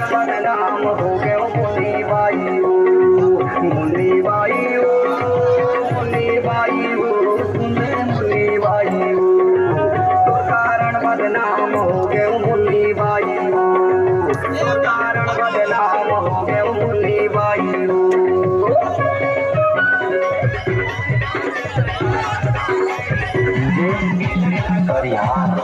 बदनाम हो गए मुन्नी बाई हो, मुन्नी बाई हो, मुन्नी बाई हो, सुने मुन्नी बाई हो, तो कारण बदनाम हो गए मुन्नी बाई हो, तो कारण बदनाम हो गए मुन्नी बाई हो। अरे यार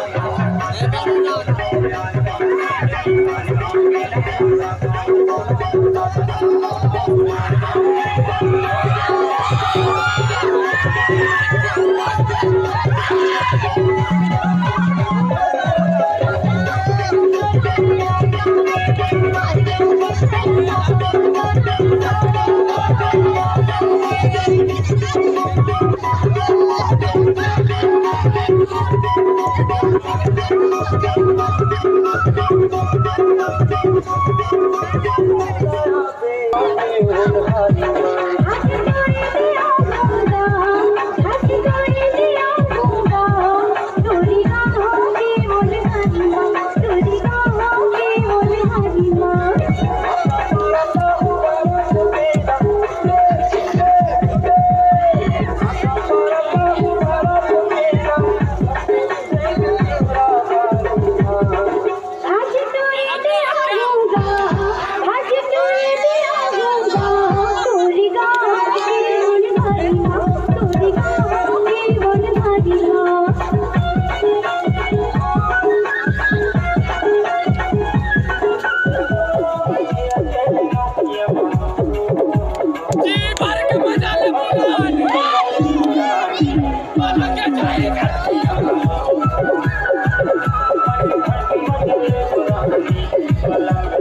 Hola.